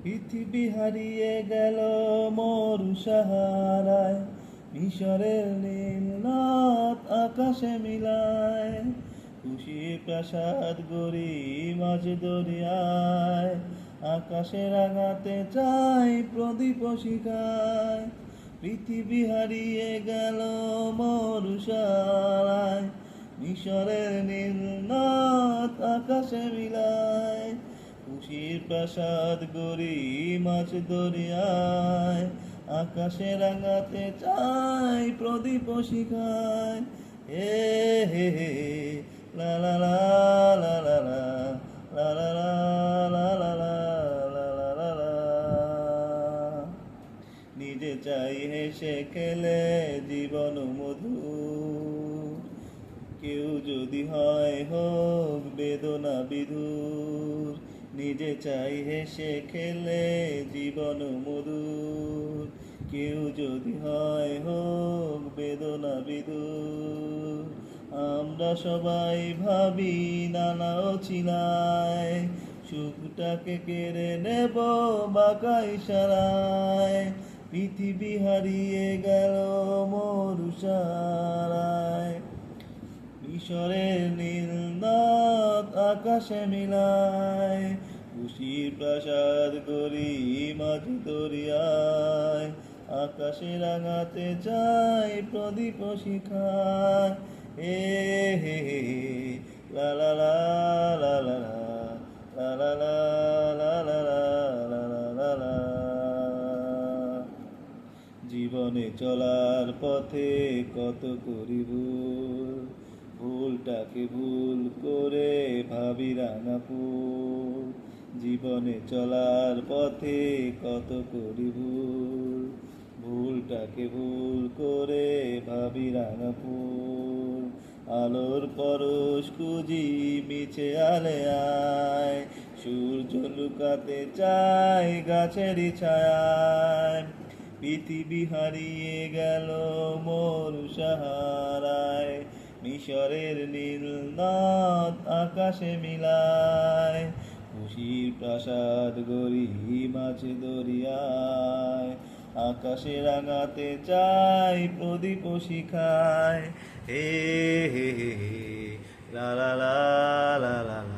পৃথিবী হারিয়ে গেল মরু সাহারায়, মিশরের নীল নদ আকাশে মিলায়। খুশির প্রাসাদ গড়ি মাঝ দরিয়ায়, আকাশে রাঙাতে চাই প্রদীপ শিখায়। পৃথিবী হারিয়ে গেল মরু সাহারায়, মিশরের নীল নদ আকাশে মিলায়। খুশির প্রাসাদ গড়ি মাঝ দরিয়ায়, আকাশে রাঙাতে চাই প্রদীপ শিখায়। হে হে হে লা লা লা লা লা লা লা লা লা লা লা লা লা লা লা। নিজে চাই হেসে খেলে জীবন মধুর, কেউ যদি হয় হোক বেদনা বিধুর। নিজে চাই হেসে খেলে জীবন মধুর, কেউ যদি হয় হোক বেদনা বিধুর। আমরা সবাই ভাবি নানা অছিলায়, সুখটাকে কেড়ে নেব বাঁকা ইশারায়। পৃথিবী হারিয়ে গেল মরু সাহারায়, মিশরের নীল নদ আকাশে মিলায়। খুশির প্রাসাদ গড়ি মাঝ দরিয়ায়, আকাশে রাঙাতে চাই প্রদীপ শিখায়। হে হে হে লা লা লা লা লা লা লা লা লা লা লা লা লা। জীবনে চলার পথে কত করি ভুল, ভুলটাকে ভুল করে ভাবি রাঙা ফুল। জীবনে চলার পথে কত করি ভুল, ভুলটাকে ভুল করে ভাবি রাঙা ফুল। আলোর পরশ খুঁজি মিছে আলে আয়, সূর্য লুকাতে চাই গাছেরই ছায়ায়। পৃথিবী হারিয়ে গেল মরু সাহারায়, মিশরের নীল নদ আকাশে মিলায়। খুশির প্রাসাদ গড়ি মাঝ দরিয়ায়, আকাশে রাঙাতে চাই প্রদীপ শিখায়। হে হে হে লা লা লা লা লা।